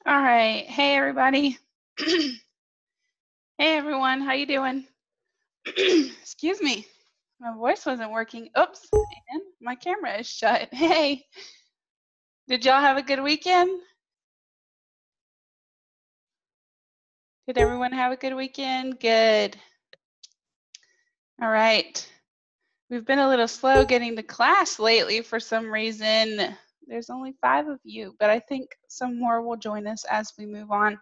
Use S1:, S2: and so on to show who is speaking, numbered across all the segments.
S1: All right. Hey, everybody. Hey, everyone. How you doing? Excuse me. My voice wasn't working. Oops. And my camera is shut. Hey. Did y'all have a good weekend? Did everyone have a good weekend? Good. All right. We've been a little slow getting to class lately for some reason. There's only 5 of you, but I think some more will join us as we move on.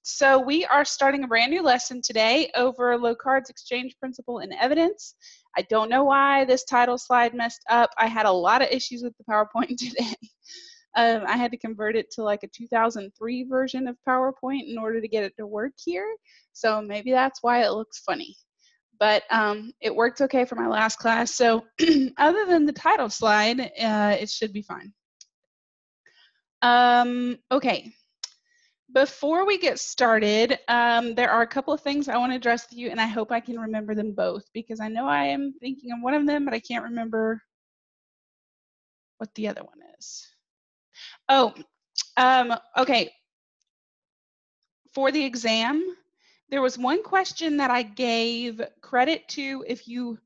S1: So we are starting a brand new lesson today over Locard's exchange principle and evidence. I don't know why this title slide messed up. I had a lot of issues with the PowerPoint today. I had to convert it to like a 2003 version of PowerPoint in order to get it to work here. So maybe that's why it looks funny. But it worked okay for my last class. So other than the title slide, it should be fine. Okay. Before we get started, there are a couple of things I want to address with you, and I hope I can remember them both, because I know I am thinking of one of them, but I can't remember what the other one is. Oh, okay. For the exam, there was one question that I gave credit to if you,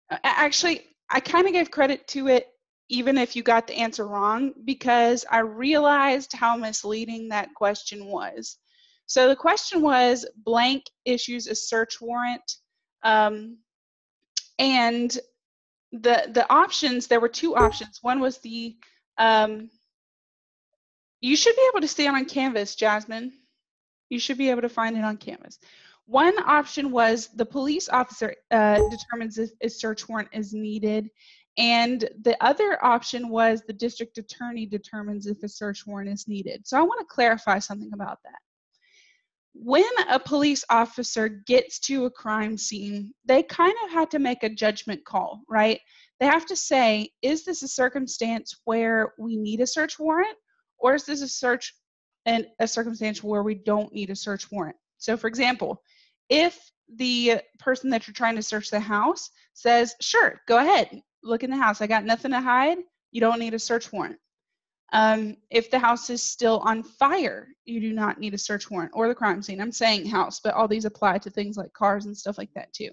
S1: actually, I kind of gave credit to it even if you got the answer wrong, because I realized how misleading that question was. So the question was, blank issues a search warrant, and the options, there were 2 options. One was the, you should be able to see it on Canvas, Jasmine. You should be able to find it on Canvas. One option was the police officer determines if a search warrant is needed, and the other option was the district attorney determines if a search warrant is needed. So I want to clarify something about that. When a police officer gets to a crime scene, they kind of have to make a judgment call, right? They have to say, is this a circumstance where we need a search warrant, or is this a circumstance where we don't need a search warrant? So for example, if the person that you're trying to search the house says, sure, go ahead, look in the house, I got nothing to hide, you don't need a search warrant. If the house is still on fire, you do not need a search warrant, or the crime scene. I'm saying house, but all these apply to things like cars and stuff like that too.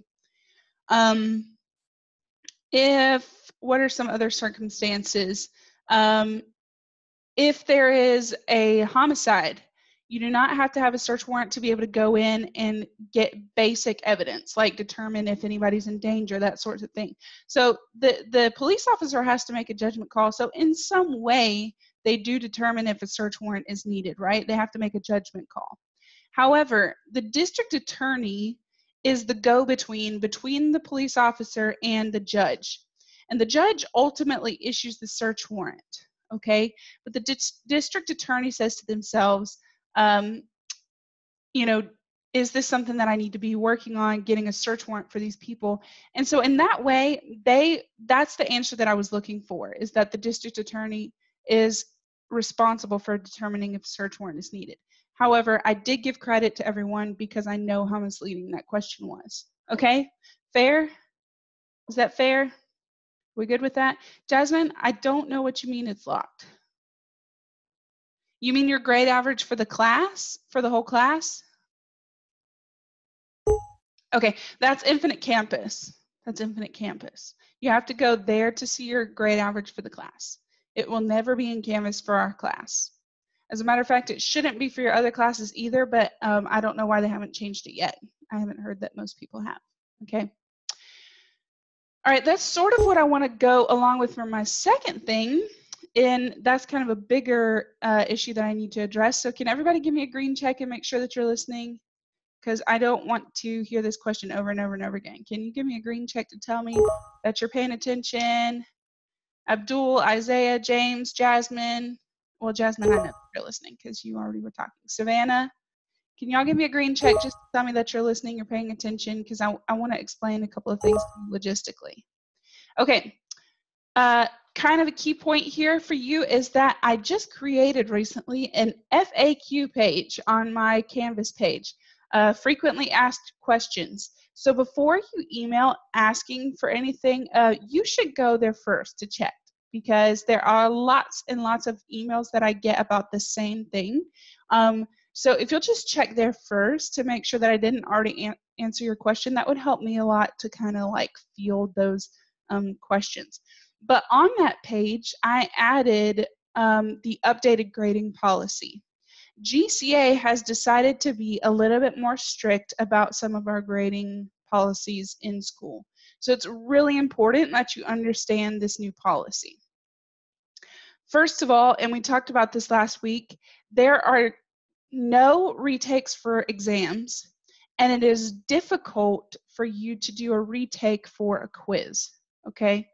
S1: What are some other circumstances? If there is a homicide, you do not have to have a search warrant to be able to go in and get basic evidence, like determine if anybody's in danger, that sort of thing. So the police officer has to make a judgment call. So in some way, they do determine if a search warrant is needed, right? They have to make a judgment call. However, the district attorney is the go-between between the police officer and the judge. And the judge ultimately issues the search warrant. Okay, but the district attorney says to themselves, you know, is this something that I need to be working on, getting a search warrant for these people? And so in that way, that's the answer that I was looking for, is that the district attorney is responsible for determining if a search warrant is needed. However, I did give credit to everyone because I know how misleading that question was. Okay, fair? Is that fair? We good with that? Jasmine, I don't know what you mean it's locked. You mean your grade average for the class, for the whole class? Okay, that's Infinite Campus. That's Infinite Campus. You have to go there to see your grade average for the class. It will never be in Canvas for our class. As a matter of fact, it shouldn't be for your other classes either, but I don't know why they haven't changed it yet. I haven't heard that most people have. Okay. All right, that's sort of what I want to go along with for my second thing, and that's kind of a bigger issue that I need to address. So can everybody give me a green check and make sure that you're listening? Because I don't want to hear this question over and over and over again. Can you give me a green check to tell me that you're paying attention? Abdul, Isaiah, James, Jasmine. Well, Jasmine, I know you're listening because you already were talking. Savannah, can y'all give me a green check just to tell me that you're listening, you're paying attention, because I want to explain a couple of things logistically. Okay, kind of a key point here for you is that I just created recently an FAQ page on my Canvas page, frequently asked questions. So before you email asking for anything, you should go there first to check. because there are lots and lots of emails that I get about the same thing. So if you'll just check there first to make sure that I didn't already answer your question, that would help me a lot to kind of like field those questions. But on that page, I added the updated grading policy. GCA has decided to be a little bit more strict about some of our grading policies in school. So it's really important that you understand this new policy. First of all, and we talked about this last week, there are no retakes for exams, and it is difficult for you to do a retake for a quiz, okay?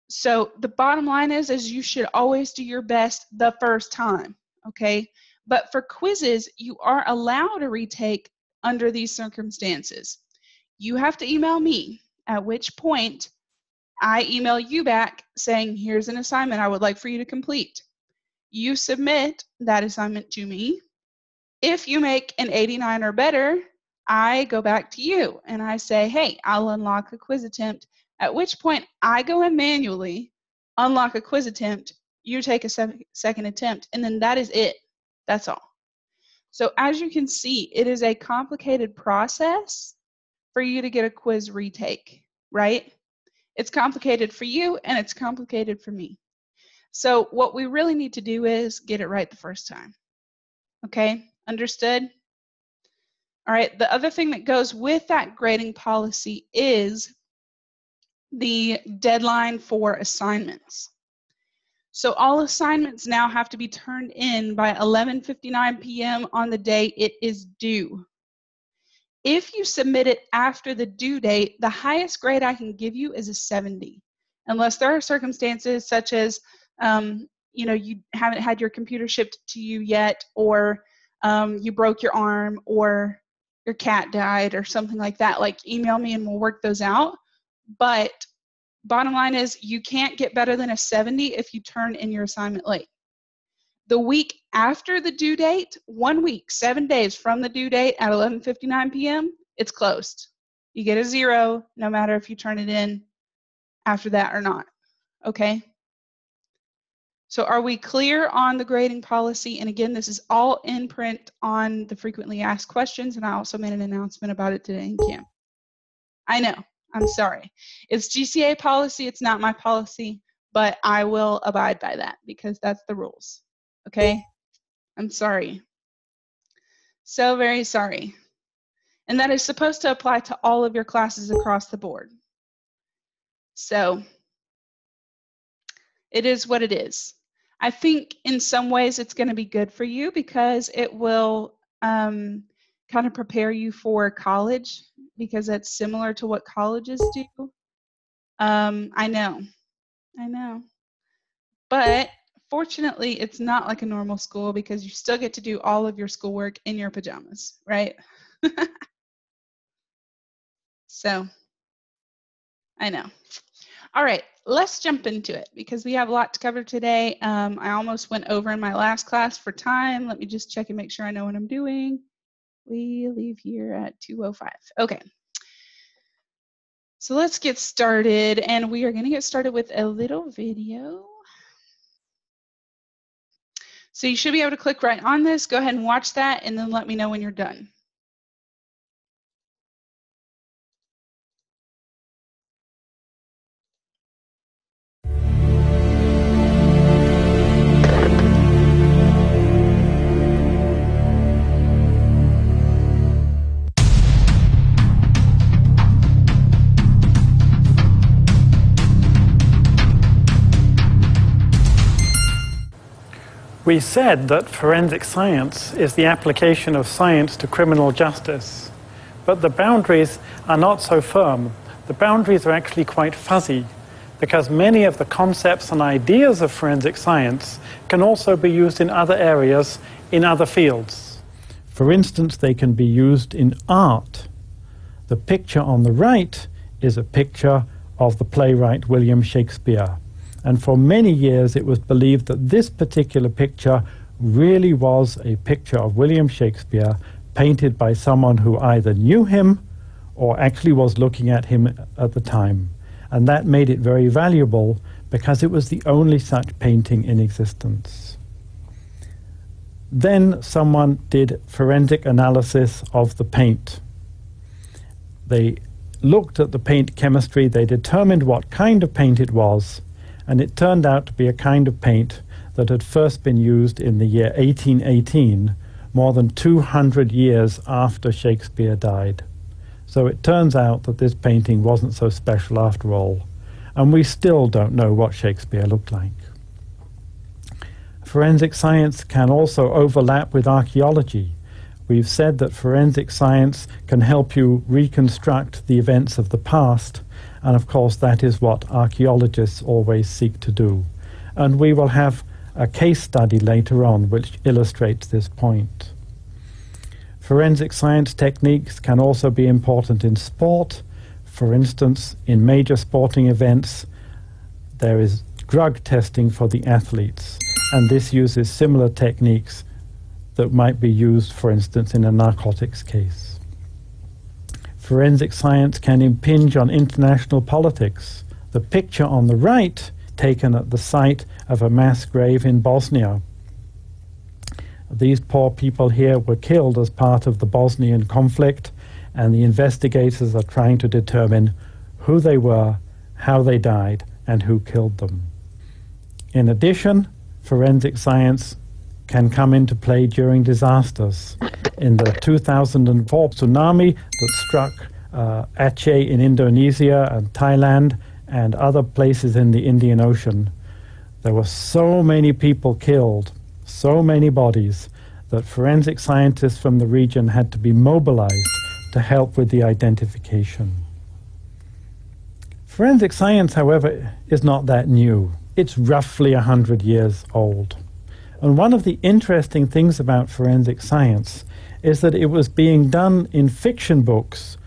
S1: So the bottom line is you should always do your best the first time, okay? But for quizzes, you are allowed a retake under these circumstances. You have to email me, at which point I email you back saying, here's an assignment I would like for you to complete. You submit that assignment to me. If you make an 89 or better, I go back to you and I say, hey, I'll unlock a quiz attempt, at which point I go in manually, unlock a quiz attempt, you take a second attempt, and then that is it. That's all. So as you can see, it is a complicated process for you to get a quiz retake, right? It's complicated for you and it's complicated for me. So what we really need to do is get it right the first time. Okay, understood? All right, the other thing that goes with that grading policy is the deadline for assignments. So all assignments now have to be turned in by 11:59 p.m. on the day it is due. If you submit it after the due date, the highest grade I can give you is a 70, unless there are circumstances such as, you know, you haven't had your computer shipped to you yet, or you broke your arm, or your cat died, or something like that. Like, email me and we'll work those out. But bottom line is you can't get better than a 70 if you turn in your assignment late. The week after the due date, 1 week, 7 days from the due date at 11:59 p.m., it's closed. You get a 0 no matter if you turn it in after that or not, okay? So are we clear on the grading policy? And again, this is all in print on the frequently asked questions, and I also made an announcement about it today in camp. I know, I'm sorry. It's GCA policy, it's not my policy, but I will abide by that because that's the rules. Okay, I'm sorry. So very sorry. And that is supposed to apply to all of your classes across the board. So it is what it is. I think in some ways it's going to be good for you because it will kind of prepare you for college, because that's similar to what colleges do. I know. But fortunately, it's not like a normal school because you still get to do all of your schoolwork in your pajamas, right? So, I know. All right, let's jump into it because we have a lot to cover today. I almost went over in my last class for time. Let me just check and make sure I know what I'm doing. We leave here at 2:05. Okay. So let's get started, and we are going to get started with a little video. So you should be able to click right on this. Go ahead and watch that, and then let me know when you're done.
S2: We said that forensic science is the application of science to criminal justice, but the boundaries are not so firm. The boundaries are actually quite fuzzy, because many of the concepts and ideas of forensic science can also be used in other areas, in other fields. For instance, they can be used in art. The picture on the right is a picture of the playwright William Shakespeare. And for many years, it was believed that this particular picture really was a picture of William Shakespeare painted by someone who either knew him or actually was looking at him at the time. and that made it very valuable because it was the only such painting in existence. Then someone did forensic analysis of the paint. They looked at the paint chemistry, they determined what kind of paint it was, and it turned out to be a kind of paint that had first been used in the year 1818, more than 200 years after Shakespeare died. So it turns out that this painting wasn't so special after all, and we still don't know what Shakespeare looked like. Forensic science can also overlap with archaeology. We've said that forensic science can help you reconstruct the events of the past, and of course that is what archaeologists always seek to do. And we will have a case study later on which illustrates this point. Forensic science techniques can also be important in sport. For instance, in major sporting events, there is drug testing for the athletes, and this uses similar techniques that might be used, for instance, in a narcotics case. Forensic science can impinge on international politics. The picture on the right, taken at the site of a mass grave in Bosnia. These poor people here were killed as part of the Bosnian conflict, and the investigators are trying to determine who they were, how they died, and who killed them. In addition, forensic science can come into play during disasters. In the 2004 tsunami that struck Aceh in Indonesia and Thailand and other places in the Indian Ocean, there were so many people killed, so many bodies, that forensic scientists from the region had to be mobilized to help with the identification. Forensic science, however, is not that new. It's roughly 100 years old. And one of the interesting things about forensic science is that it was being done in fiction books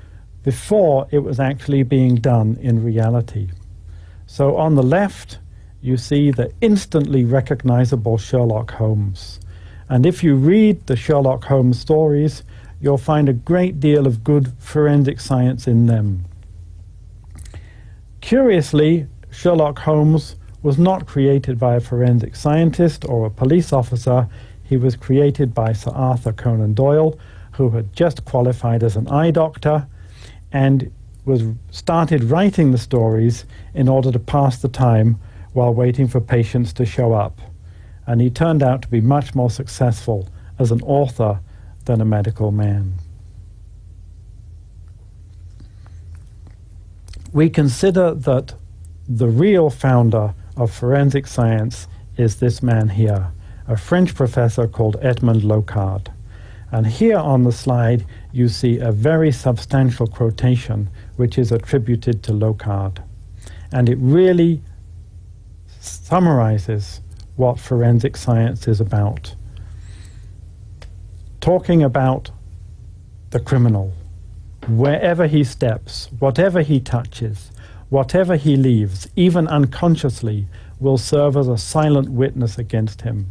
S2: before it was actually being done in reality. So on the left, you see the instantly recognizable Sherlock Holmes. And if you read the Sherlock Holmes stories, you'll find a great deal of good forensic science in them. Curiously, Sherlock Holmes was not created by a forensic scientist or a police officer. He was created by Sir Arthur Conan Doyle, who had just qualified as an eye doctor and started writing the stories in order to pass the time while waiting for patients to show up. And he turned out to be much more successful as an author than a medical man. We consider that the real founder of forensic science is this man here, a French professor called Edmond Locard. And here on the slide you see a very substantial quotation which is attributed to Locard. And it really summarizes what forensic science is about. Talking about the criminal, wherever he steps, whatever he touches, whatever he leaves, even unconsciously, will serve as a silent witness against him.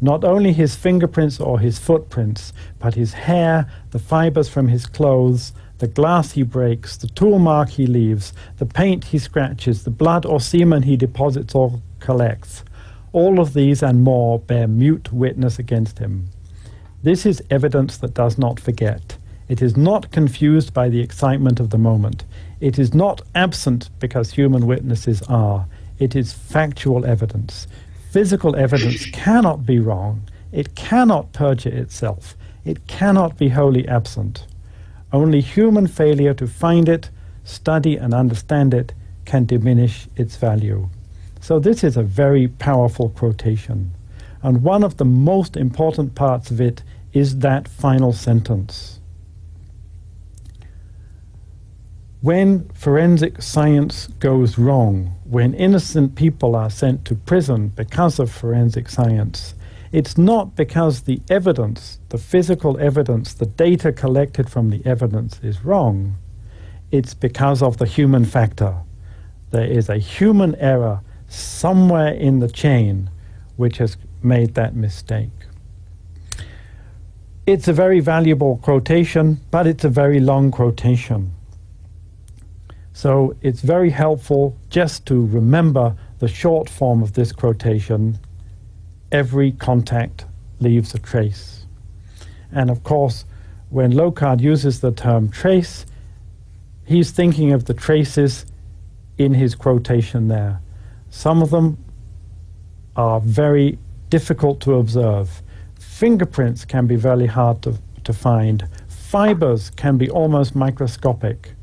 S2: Not only his fingerprints or his footprints, but his hair, the fibers from his clothes, the glass he breaks, the tool mark he leaves, the paint he scratches, the blood or semen he deposits or collects. All of these and more bear mute witness against him. This is evidence that does not forget. It is not confused by the excitement of the moment. It is not absent because human witnesses are. It is factual evidence. Physical evidence cannot be wrong. It cannot perjure itself. It cannot be wholly absent. Only human failure to find it, study and understand it can diminish its value. So this is a very powerful quotation. And one of the most important parts of it is that final sentence. When forensic science goes wrong, when innocent people are sent to prison because of forensic science, it's not because the evidence, the physical evidence, the data collected from the evidence is wrong. It's because of the human factor. There is a human error somewhere in the chain which has made that mistake. It's a very valuable quotation, but it's a very long quotation. So it's very helpful just to remember the short form of this quotation: every contact leaves a trace. And of course, when Locard uses the term trace, he's thinking of the traces in his quotation there. Some of them are very difficult to observe. Fingerprints can be very hard to find. Fibers can be almost microscopic.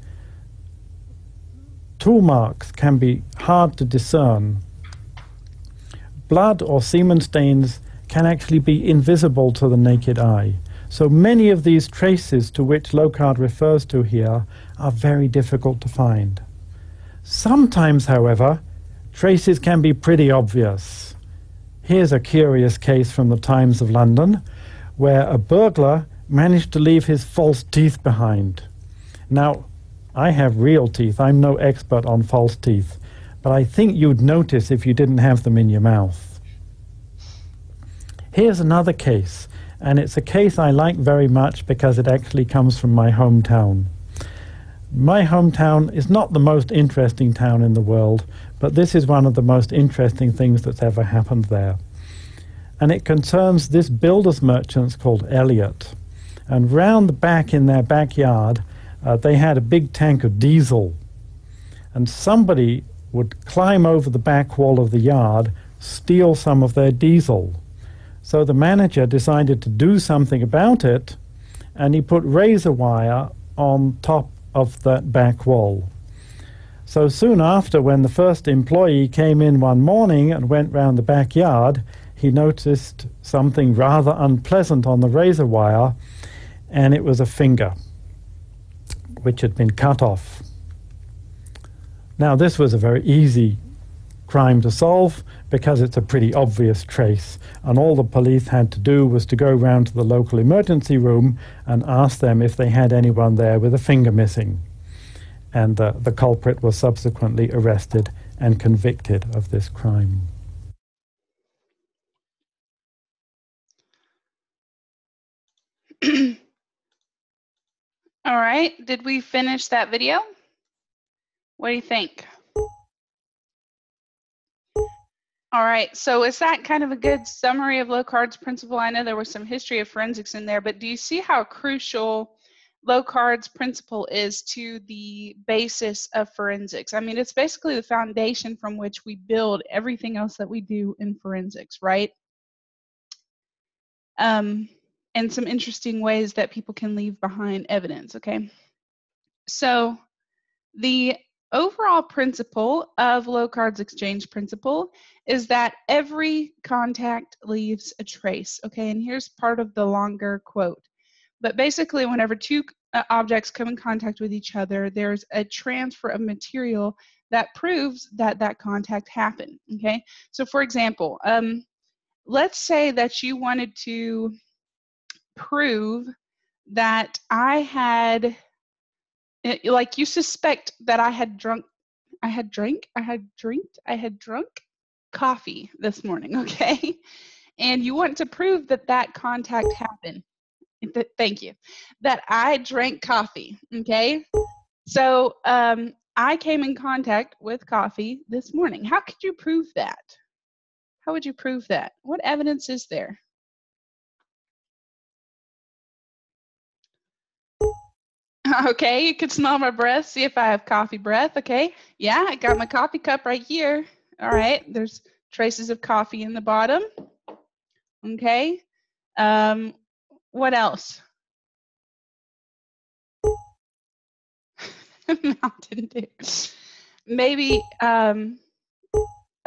S2: Tool marks can be hard to discern. Blood or semen stains can actually be invisible to the naked eye. So many of these traces to which Locard refers to here are very difficult to find. Sometimes, however, traces can be pretty obvious. Here's a curious case from the Times of London, where a burglar managed to leave his false teeth behind. Now, I have real teeth. I'm no expert on false teeth, but I think you'd notice if you didn't have them in your mouth. Here's another case, and it's a case I like very much because it actually comes from my hometown. My hometown is not the most interesting town in the world, but this is one of the most interesting things that's ever happened there. And it concerns this builder's merchants called Elliot. And round the back in their backyard, they had a big tank of diesel. And somebody would climb over the back wall of the yard, steal some of their diesel. So the manager decided to do something about it, and he put razor wire on top of that back wall. So soon after, when the first employee came in one morning and went round the backyard, he noticed something rather unpleasant on the razor wire, and it was a finger which had been cut off. Now, this was a very easy crime to solve because it's a pretty obvious trace, and all the police had to do was to go round to the local emergency room and ask them if they had anyone there with a finger missing. And the culprit was subsequently arrested and convicted of this crime.
S1: All right, did we finish that video? What do you think? All right, so is that kind of a good summary of Locard's principle? I know there was some history of forensics in there, but do you see how crucial Locard's principle is to the basis of forensics? I mean, it's basically the foundation from which we build everything else that we do in forensics, right? And some interesting ways that people can leave behind evidence, okay? So the overall principle of Locard's exchange principle is that every contact leaves a trace, okay? And here's part of the longer quote. But basically, whenever two objects come in contact with each other, there's a transfer of material that proves that that contact happened, okay? So for example, let's say that you wanted to prove that I had, like you suspect that I had drunk coffee this morning, okay? And you want to prove that that contact happened. Thank you. That I drank coffee, okay? So I came in contact with coffee this morning. How could you prove that? How would you prove that? What evidence is there? Okay, you could smell my breath, see if I have coffee breath, okay? Yeah, I got my coffee cup right here. All right, there's traces of coffee in the bottom. Okay, what else? Mountain Dew. Maybe,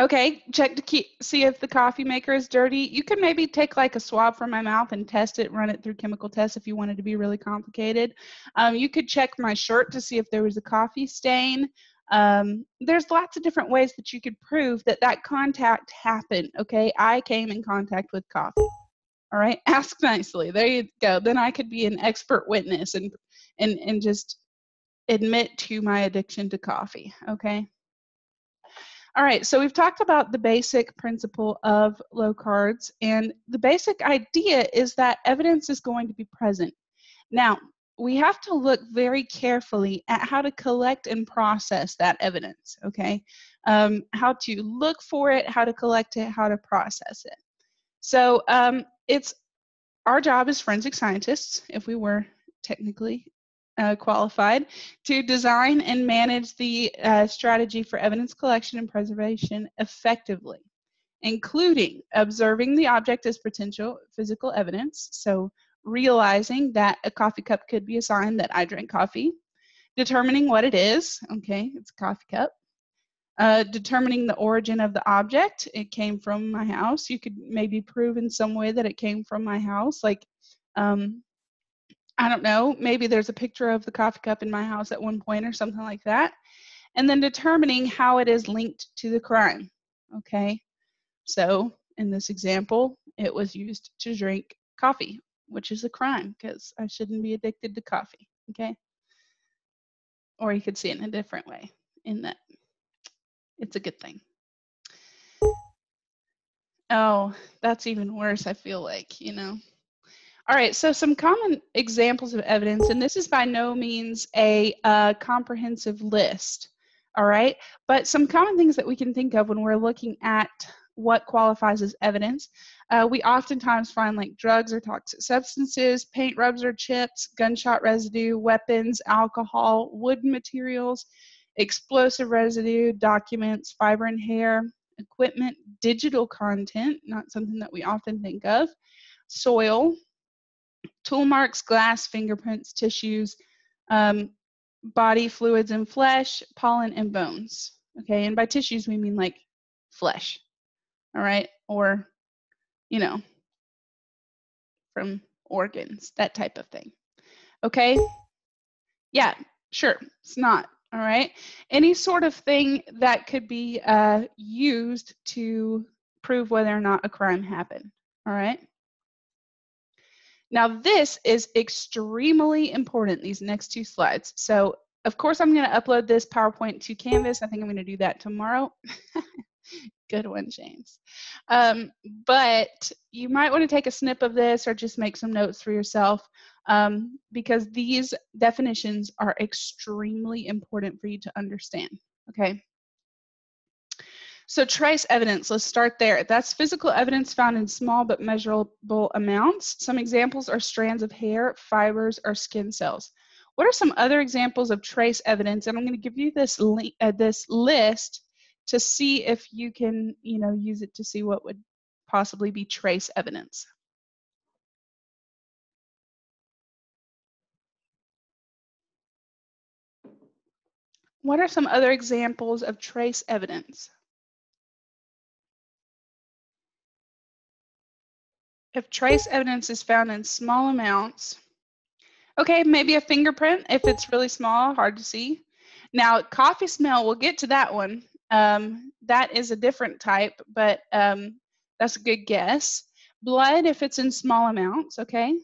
S1: okay, check to see if the coffee maker is dirty. You could maybe take like a swab from my mouth and test it, run it through chemical tests if you wanted to be really complicated. You could check my shirt to see if there was a coffee stain. There's lots of different ways that you could prove that that contact happened, okay? I came in contact with coffee. All right, ask nicely. There you go. Then I could be an expert witness and just admit to my addiction to coffee, okay? All right, so we've talked about the basic principle of Locards, and the basic idea is that evidence is going to be present. Now, we have to look very carefully at how to collect and process that evidence, okay? How to look for it, how to collect it, how to process it. So it's our job as forensic scientists, if we were technically qualified, to design and manage the strategy for evidence collection and preservation effectively, including observing the object as potential physical evidence, so realizing that a coffee cup could be a sign that I drank coffee, determining what it is, okay, it's a coffee cup, determining the origin of the object, it came from my house. You could maybe prove in some way that it came from my house, like, I don't know, maybe there's a picture of the coffee cup in my house at one point or something like that, and then determining how it is linked to the crime, okay? So in this example, it was used to drink coffee, which is a crime because I shouldn't be addicted to coffee, okay? Or you could see it in a different way, in that it's a good thing. Oh, that's even worse, I feel like, you know. All right, so some common examples of evidence, and this is by no means a comprehensive list, all right? But some common things that we can think of when we're looking at what qualifies as evidence. We oftentimes find like drugs or toxic substances, paint rubs or chips, gunshot residue, weapons, alcohol, wood materials, explosive residue, documents, fiber and hair, equipment, digital content, not something that we often think of, soil, tool marks, glass, fingerprints, tissues, body fluids and flesh, pollen and bones. Okay, and by tissues we mean like flesh, all right, or, you know, from organs, that type of thing. Okay, yeah, sure, it's not, all right. Any sort of thing that could be used to prove whether or not a crime happened, all right. Now this is extremely important, these next two slides. So of course I'm going to upload this PowerPoint to Canvas. I think I'm going to do that tomorrow. Good one, James. But you might want to take a snip of this or just make some notes for yourself, because these definitions are extremely important for you to understand, okay? So trace evidence, let's start there. That's physical evidence found in small but measurable amounts. Some examples are strands of hair, fibers, or skin cells. What are some other examples of trace evidence? And I'm going to give you this list to see if you can, you know, use it to see what would possibly be trace evidence. What are some other examples of trace evidence? If trace evidence is found in small amounts, okay, maybe a fingerprint if it's really small, hard to see. Now, coffee smell, we'll get to that one. That is a different type, but that's a good guess. Blood if it's in small amounts, okay.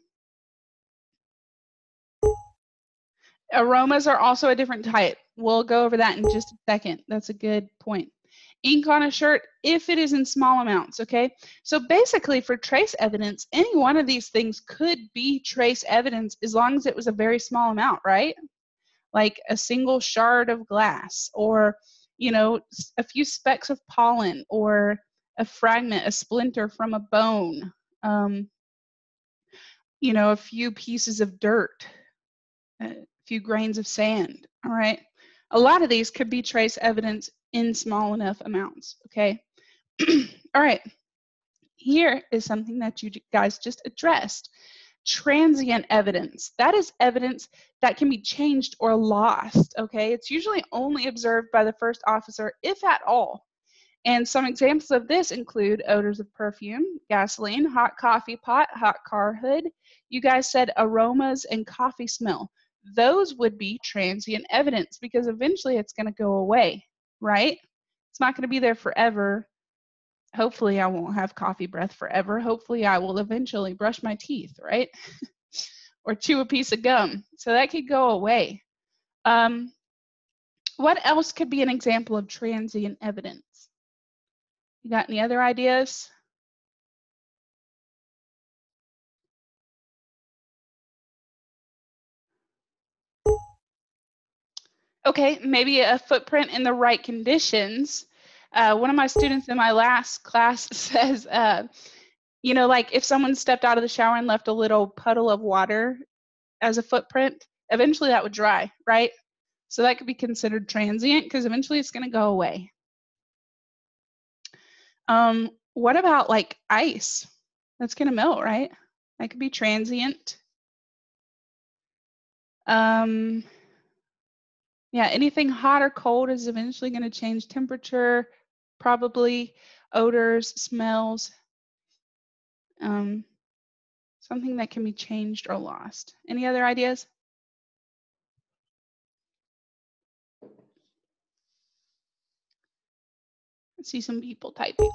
S1: Aromas are also a different type. We'll go over that in just a second. That's a good point. Ink on a shirt if it is in small amounts, okay? So basically for trace evidence, any one of these things could be trace evidence as long as it was a very small amount, right? Like a single shard of glass, or, you know, a few specks of pollen, or a fragment, a splinter from a bone, you know, a few pieces of dirt, a few grains of sand, all right? A lot of these could be trace evidence in small enough amounts, okay? All right, here is something that you guys just addressed. Transient evidence. That is evidence that can be changed or lost, okay? It's usually only observed by the first officer, if at all. And some examples of this include odors of perfume, gasoline, hot coffee pot, hot car hood. You guys said aromas and coffee smell. Those would be transient evidence because eventually it's going to go away, right? It's not going to be there forever. Hopefully I won't have coffee breath forever. Hopefully I will eventually brush my teeth, right? Or chew a piece of gum. So that could go away. What else could be an example of transient evidence? You got any other ideas? Okay, maybe a footprint in the right conditions. One of my students in my last class says, you know, like if someone stepped out of the shower and left a little puddle of water as a footprint, eventually that would dry, right? So that could be considered transient because eventually it's going to go away. What about like ice? That's going to melt, right? That could be transient. Yeah, anything hot or cold is eventually going to change temperature, probably odors, smells, something that can be changed or lost. Any other ideas? I see some people typing.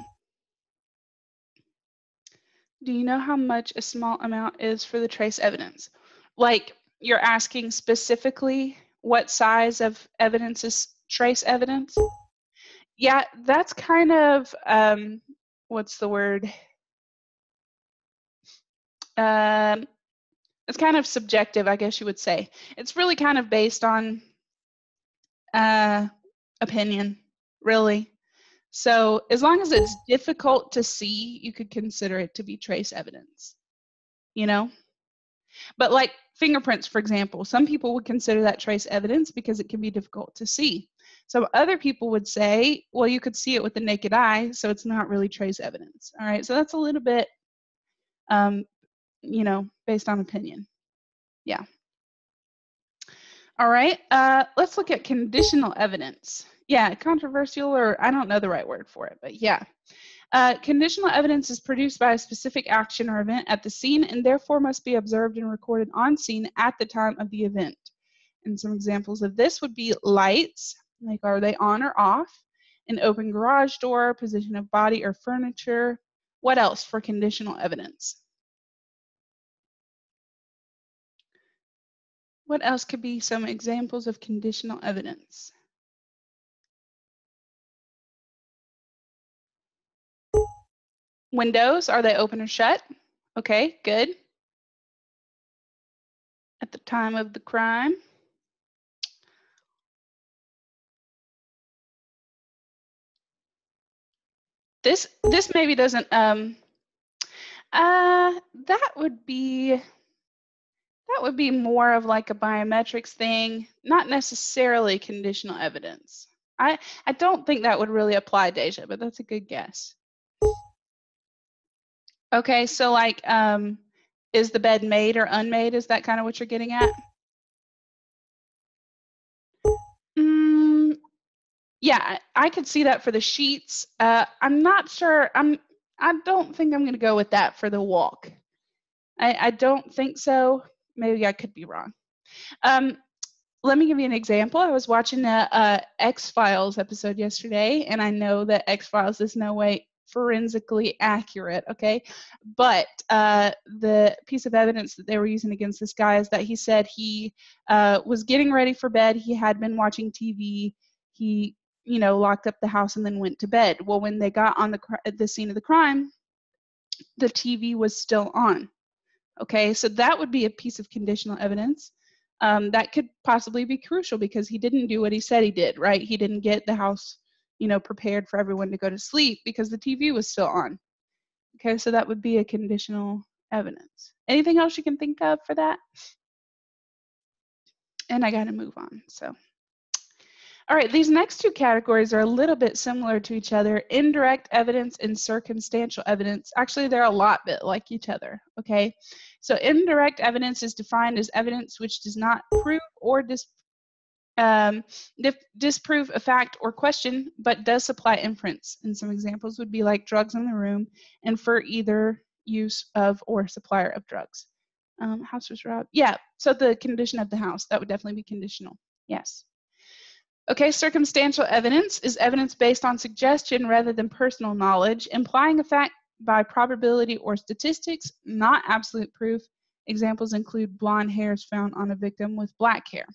S1: Do you know how much a small amount is for the trace evidence? Like you're asking specifically what size of evidence is trace evidence? Yeah, that's kind of, what's the word? It's kind of subjective, I guess you would say. It's really kind of based on opinion, really. So as long as it's difficult to see, you could consider it to be trace evidence, you know? But like fingerprints, for example, some people would consider that trace evidence because it can be difficult to see. Some other people would say, well, you could see it with the naked eye, so it's not really trace evidence. All right, so that's a little bit, you know, based on opinion. Yeah. All right, let's look at conditional evidence. Yeah, controversial, or I don't know the right word for it, but yeah. Conditional evidence is produced by a specific action or event at the scene and therefore must be observed and recorded on scene at the time of the event. And some examples of this would be lights, like are they on or off, an open garage door, position of body or furniture. What else for conditional evidence? What else could be some examples of conditional evidence? Windows, are they open or shut? Okay, good. At the time of the crime. This maybe doesn't, that would be more of like a biometrics thing, not necessarily conditional evidence. I don't think that would really apply, Deja, but that's a good guess. Okay, so like, is the bed made or unmade? Is that kind of what you're getting at? Yeah, I could see that for the sheets. I'm not sure. I don't think I'm going to go with that for the walk. I don't think so. Maybe I could be wrong. Let me give you an example. I was watching the X-Files episode yesterday, and I know that X-Files is no way forensically accurate, okay? But the piece of evidence that they were using against this guy is that he said he was getting ready for bed. He had been watching TV. He, you know, locked up the house and then went to bed. Well, when they got on the scene of the crime, the TV was still on. Okay, so that would be a piece of conditional evidence. That could possibly be crucial because he didn't do what he said he did, right? He didn't get the house, you know, prepared for everyone to go to sleep because the TV was still on. Okay, so that would be a conditional evidence. Anything else you can think of for that? And I got to move on, so. All right, these next two categories are a little bit similar to each other. Indirect evidence and circumstantial evidence. Actually, they're a lot bit like each other, okay? So indirect evidence is defined as evidence which does not prove or disprove a fact or question, but does supply inference. And some examples would be like drugs in the room and for either use of or supplier of drugs. House was robbed. Yeah, so the condition of the house, that would definitely be conditional, yes. Okay, circumstantial evidence is evidence based on suggestion rather than personal knowledge, implying a fact by probability or statistics, not absolute proof. Examples include blonde hairs found on a victim with black hair.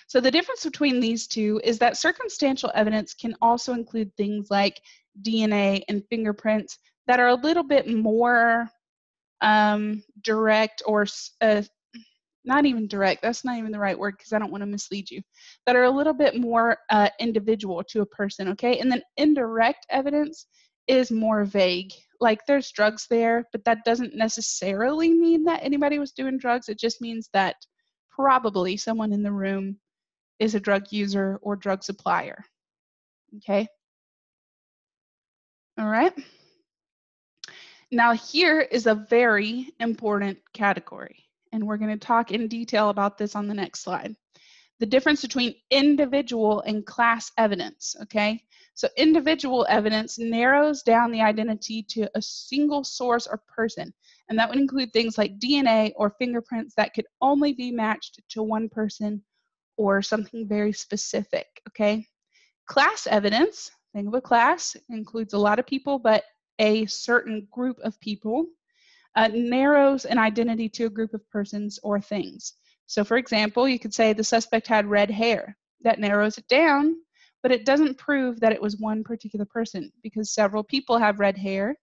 S1: So the difference between these two is that circumstantial evidence can also include things like DNA and fingerprints that are a little bit more direct or not even direct, that's not even the right word because I don't want to mislead you, that are a little bit more individual to a person, okay? And then indirect evidence is more vague. Like there's drugs there, but that doesn't necessarily mean that anybody was doing drugs. It just means that probably someone in the room is a drug user or drug supplier, okay? All right. Now here is a very important category, and we're going to talk in detail about this on the next slide. The difference between individual and class evidence, okay? So individual evidence narrows down the identity to a single source or person, and that would include things like DNA or fingerprints that could only be matched to one person or something very specific, okay? Class evidence, think of a class, includes a lot of people, but a certain group of people, narrows an identity to a group of persons or things. So for example, you could say the suspect had red hair. That narrows it down, but it doesn't prove that it was one particular person because several people have red hair,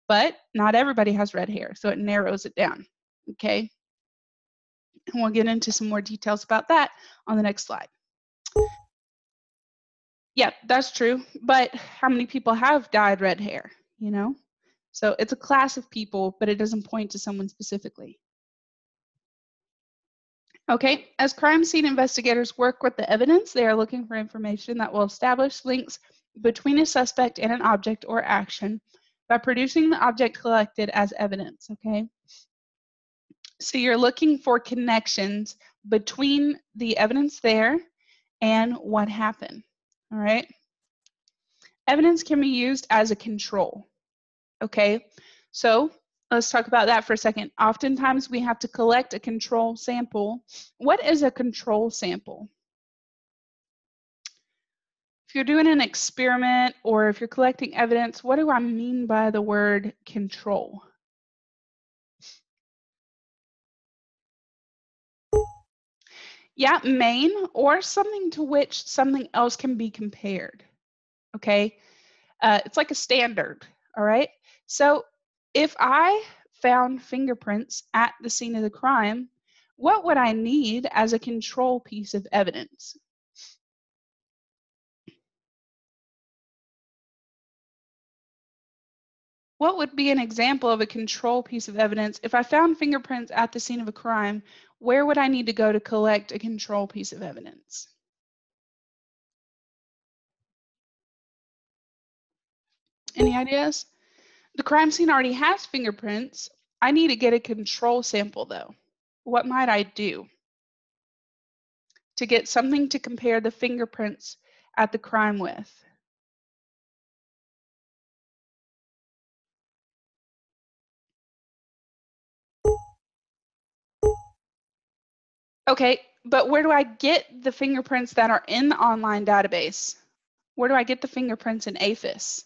S1: but not everybody has red hair, so it narrows it down, okay? And we'll get into some more details about that on the next slide. Yeah, that's true, but how many people have dyed red hair, you know? So it's a class of people, but it doesn't point to someone specifically. Okay, as crime scene investigators work with the evidence, they are looking for information that will establish links between a suspect and an object or action by producing the object collected as evidence, okay? So you're looking for connections between the evidence there and what happened, all right? Evidence can be used as a control, okay? So let's talk about that for a second. Oftentimes we have to collect a control sample. What is a control sample? If you're doing an experiment or if you're collecting evidence, what do I mean by the word control? Yeah, main or something to which something else can be compared, okay? It's like a standard, all right? So if I found fingerprints at the scene of the crime, what would I need as a control piece of evidence? What would be an example of a control piece of evidence? If I found fingerprints at the scene of a crime, where would I need to go to collect a control piece of evidence? Any ideas? The crime scene already has fingerprints. I need to get a control sample though. What might I do to get something to compare the fingerprints at the crime with? Okay, but where do I get the fingerprints that are in the online database? Where do I get the fingerprints in APHIS?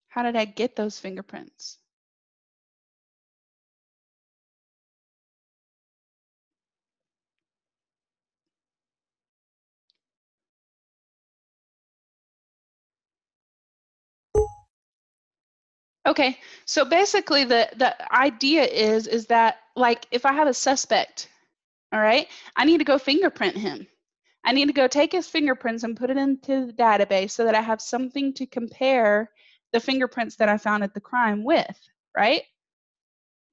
S1: How did I get those fingerprints? Okay, so basically the idea is that like if I have a suspect, all right, I need to go fingerprint him. I need to go take his fingerprints and put it into the database so that I have something to compare the fingerprints that I found at the crime with, right?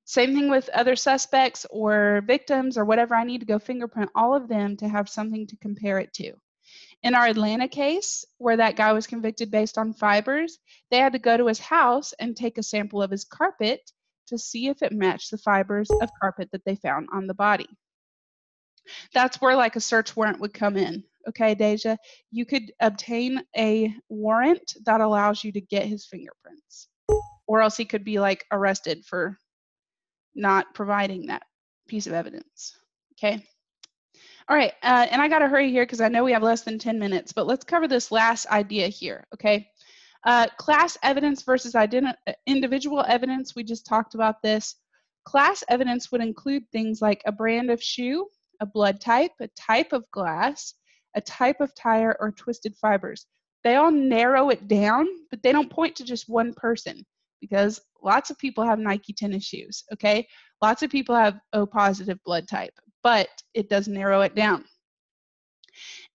S1: Same thing with other suspects or victims or whatever. I need to go fingerprint all of them to have something to compare it to. In our Atlanta case, where that guy was convicted based on fibers, they had to go to his house and take a sample of his carpet to see if it matched the fibers of carpet that they found on the body. That's where like a search warrant would come in. Okay, Deja, you could obtain a warrant that allows you to get his fingerprints, or else he could be like arrested for not providing that piece of evidence. Okay. All right, and I got to hurry here because I know we have less than 10 minutes, but let's cover this last idea here, okay? Class evidence versus individual evidence, we just talked about this. Class evidence would include things like a brand of shoe, a blood type, a type of glass, a type of tire, or twisted fibers. They all narrow it down, but they don't point to just one person. because lots of people have Nike tennis shoes, okay? Lots of people have O positive blood type, but it does narrow it down.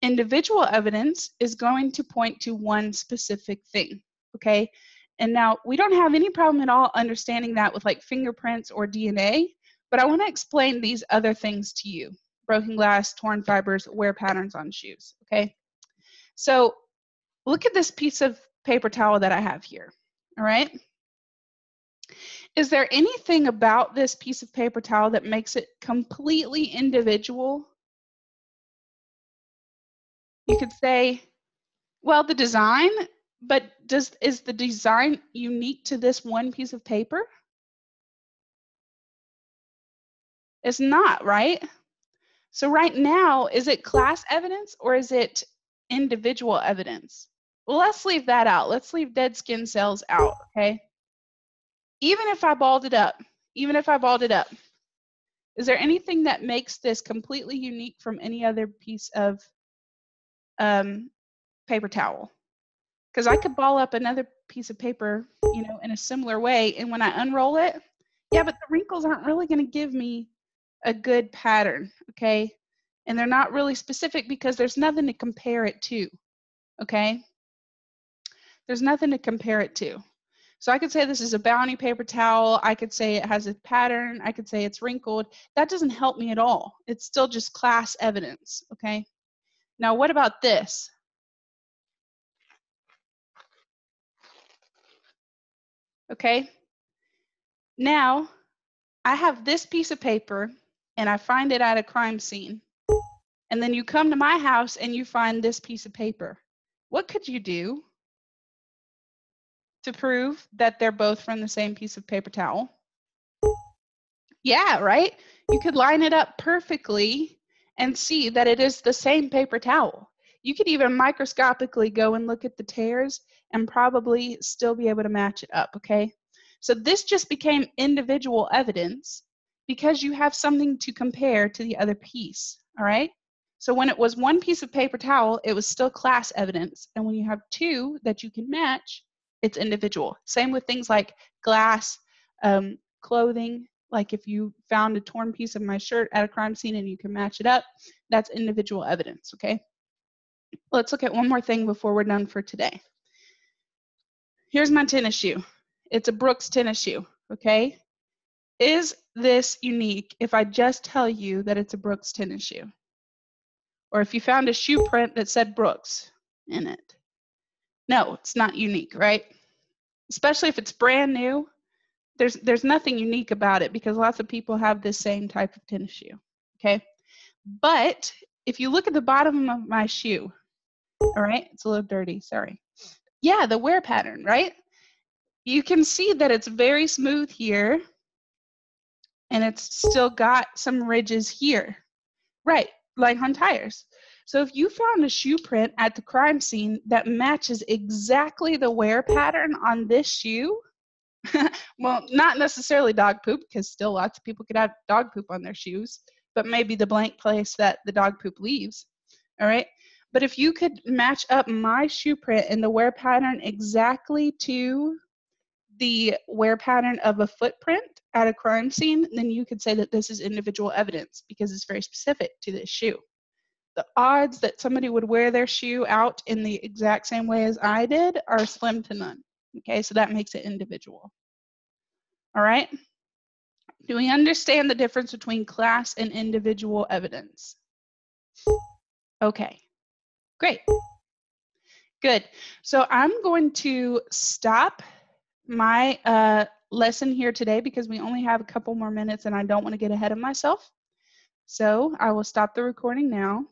S1: Individual evidence is going to point to one specific thing, okay? And now we don't have any problem at all understanding that with like fingerprints or DNA, but I want to explain these other things to you. Broken glass, torn fibers, wear patterns on shoes, okay? So look at this piece of paper towel that I have here, all right? Is there anything about this piece of paper towel that makes it completely individual? You could say, well, the design, but is the design unique to this one piece of paper? It's not, right? So right now, is it class evidence or is it individual evidence? Well, let's leave that out. Let's leave dead skin cells out, okay? Even if I balled it up, is there anything that makes this completely unique from any other piece of paper towel? Because I could ball up another piece of paper, you know, in a similar way, and when I unroll it, yeah, but the wrinkles aren't really going to give me a good pattern, okay? And they're not really specific because there's nothing to compare it to, okay? There's nothing to compare it to. So I could say this is a Bounty paper towel. I could say it has a pattern. I could say it's wrinkled. That doesn't help me at all. It's still just class evidence, okay? Now, what about this? Okay? Now, I have this piece of paper, and I find it at a crime scene. And then you come to my house, and you find this piece of paper. What could you do to prove that they're both from the same piece of paper towel? Yeah, right? You could line it up perfectly and see that it is the same paper towel. You could even microscopically go and look at the tears and probably still be able to match it up, okay? So this just became individual evidence because you have something to compare to the other piece, all right? So when it was one piece of paper towel, it was still class evidence. And when you have two that you can match, it's individual. Same with things like glass, clothing. Like if you found a torn piece of my shirt at a crime scene and you can match it up, that's individual evidence, okay? Let's look at one more thing before we're done for today. Here's my tennis shoe. It's a Brooks tennis shoe, okay? Is this unique if I just tell you that it's a Brooks tennis shoe? Or if you found a shoe print that said Brooks in it? No, it's not unique, right? Especially if it's brand new. There's nothing unique about it because lots of people have this same type of tennis shoe, okay? But if you look at the bottom of my shoe, all right, it's a little dirty, sorry. Yeah, the wear pattern, right? You can see that it's very smooth here and it's still got some ridges here, right, like on tires. So if you found a shoe print at the crime scene that matches exactly the wear pattern on this shoe, well, not necessarily dog poop, because still lots of people could have dog poop on their shoes, but maybe the blank place that the dog poop leaves, all right? But if you could match up my shoe print and the wear pattern exactly to the wear pattern of a footprint at a crime scene, then you could say that this is individual evidence because it's very specific to this shoe. The odds that somebody would wear their shoe out in the exact same way as I did are slim to none. Okay, so that makes it individual. All right? Do we understand the difference between class and individual evidence? Okay, great. Good. So I'm going to stop my lesson here today because we only have a couple more minutes and I don't want to get ahead of myself. So I will stop the recording now.